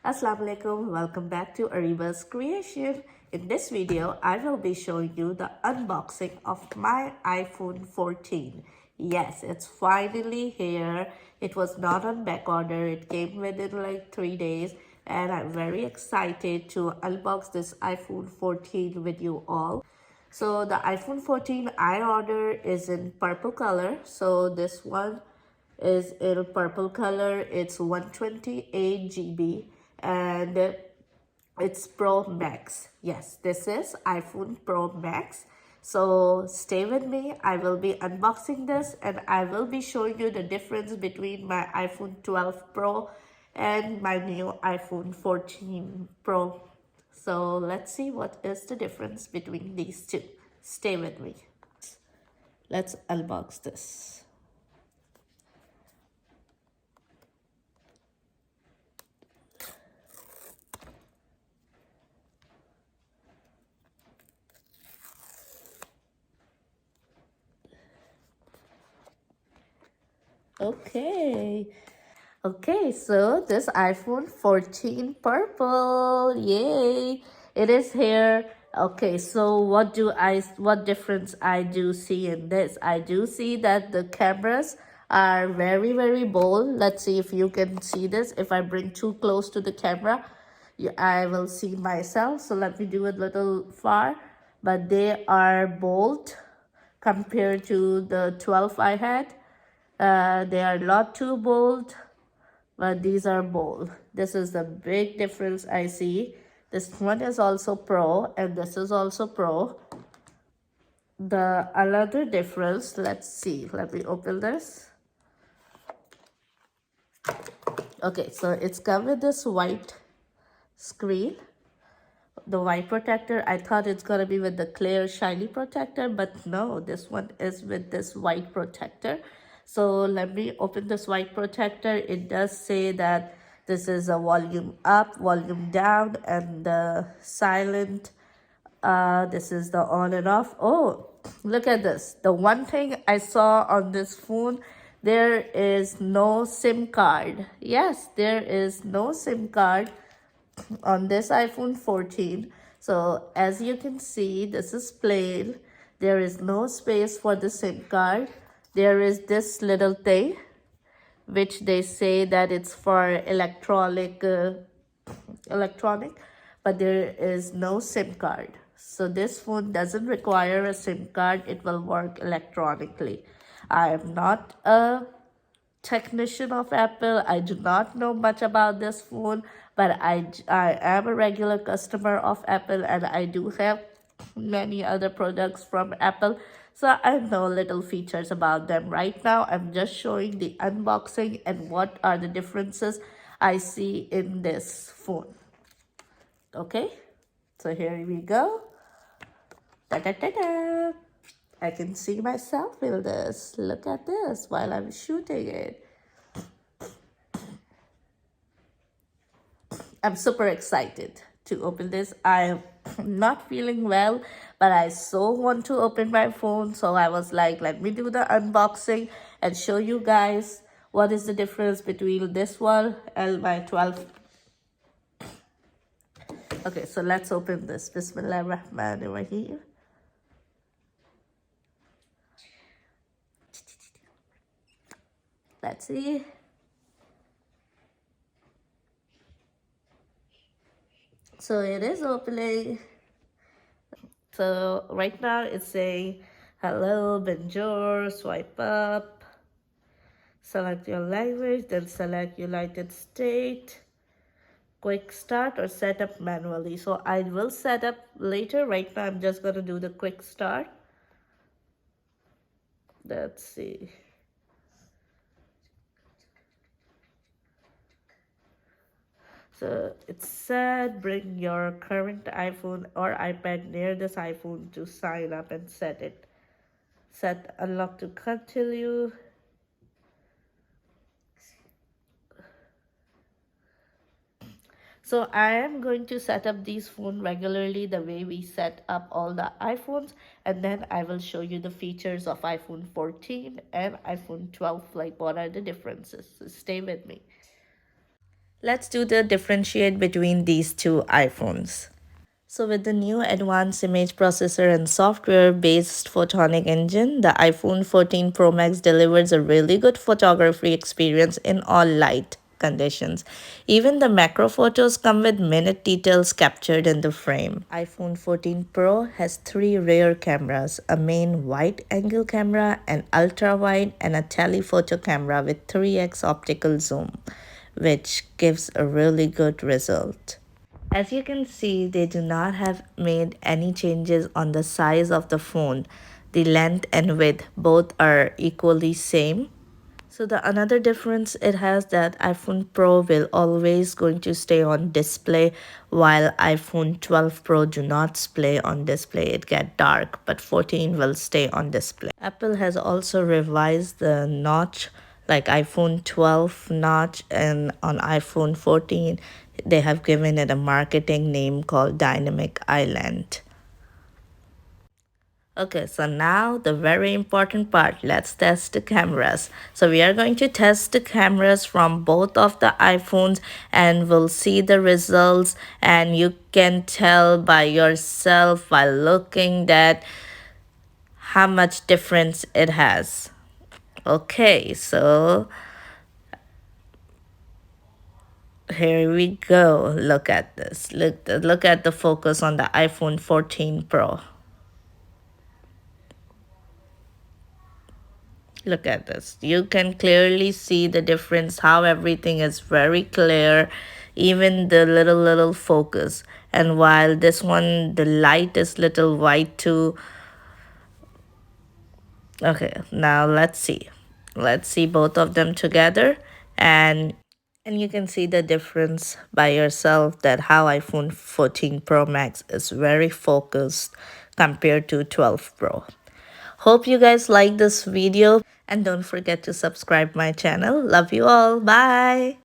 Assalamu alaikum, welcome back to Ariba's Creation. In this video, I will be showing you the unboxing of my iPhone 14. Yes, it's finally here. It was not on back order. It came within like 3 days and I'm very excited to unbox this iPhone 14 with you all. So the iPhone 14 I ordered is in purple color. So this one is in purple color. It's 128 GB and it's Pro Max. Yes, this is iPhone Pro Max. So stay with me. I will be unboxing this and I will be showing you the difference between my iPhone 12 Pro and my new iPhone 14 Pro. So let's see what is the difference between these two. Stay with me. Let's unbox this. Okay, so this iPhone 14 purple, yay, it is here. Okay, so what difference I do see in this? I do see that the cameras are very bold. Let's see if you can see this. If I bring too close to the camera, I will see myself. So let me do it a little far, but they are bold compared to the 12 I had. They are not too bold, but these are bold. This is the big difference I see. This one is also Pro and this is also Pro. The another difference, let's see, let me open this. Okay, so it's come with this white screen, the white protector. I thought it's gonna be with the clear shiny protector, but no, this one is with this white protector. So let me open this white protector. It does say that this is a volume up, volume down, and the silent. This is the on and off. Oh, look at this. The one thing I saw on this phone, there is no SIM card. Yes, there is no SIM card on this iPhone 14. So as you can see, this is plain. There is no space for the SIM card. There is this little thing which they say that it's for electronic, but there is no SIM card. So this phone doesn't require a SIM card. It will work electronically. I am not a technician of Apple. I do not know much about this phone, but I am a regular customer of Apple and I do have many other products from Apple. So I know little features about them. Right now, I'm just showing the unboxing and what are the differences I see in this phone. Okay, so here we go. Da-da-da-da. I can see myself in this. Look at this while I'm shooting it. I'm super excited to open this. I'm not feeling well, but I so want to open my phone. So I was like, let me do the unboxing and show you guys what is the difference between this one and my 12. Okay, so let's open this. Bismillahirrahmanirrahim. Let's see. So it is opening. So right now it's saying, hello, bonjour, swipe up, select your language, then select United States, quick start or set up manually. So I will set up later. Right now I'm just going to do the quick start. Let's see. So it said bring your current iPhone or iPad near this iPhone to sign up and set it. Set unlock to continue. So I am going to set up these phones regularly the way we set up all the iPhones, and then I will show you the features of iPhone 14 and iPhone 12, like what are the differences. So stay with me. Let's do the differentiate between these two iPhones. So with the new advanced image processor and software-based photonic engine, the iPhone 14 Pro Max delivers a really good photography experience in all light conditions. Even the macro photos come with minute details captured in the frame. iPhone 14 Pro has three rear cameras, a main wide-angle camera, an ultra-wide, and a telephoto camera with 3x optical zoom, which gives a really good result. As you can see, they do not have made any changes on the size of the phone. The length and width both are equally same. So the another difference it has that iPhone Pro will always going to stay on display while iPhone 12 Pro do not display on display. It get dark, but 14 will stay on display. Apple has also revised the notch like iPhone 12 notch, and on iPhone 14 they have given it a marketing name called Dynamic Island. Okay, so now the very important part, let's test the cameras. So we are going to test the cameras from both of the iPhones and we'll see the results, and you can tell by yourself by looking that how much difference it has. Okay, so here we go. Look at this. Look at the focus on the iPhone 14 Pro. Look at this. You can clearly see the difference, how everything is very clear, even the little focus. And while this one, the light is little white too. Okay, now let's see. Let's see both of them together, and you can see the difference by yourself that how iPhone 14 Pro Max is very focused compared to 12 Pro. Hope you guys like this video and don't forget to subscribe my channel. Love you all. Bye.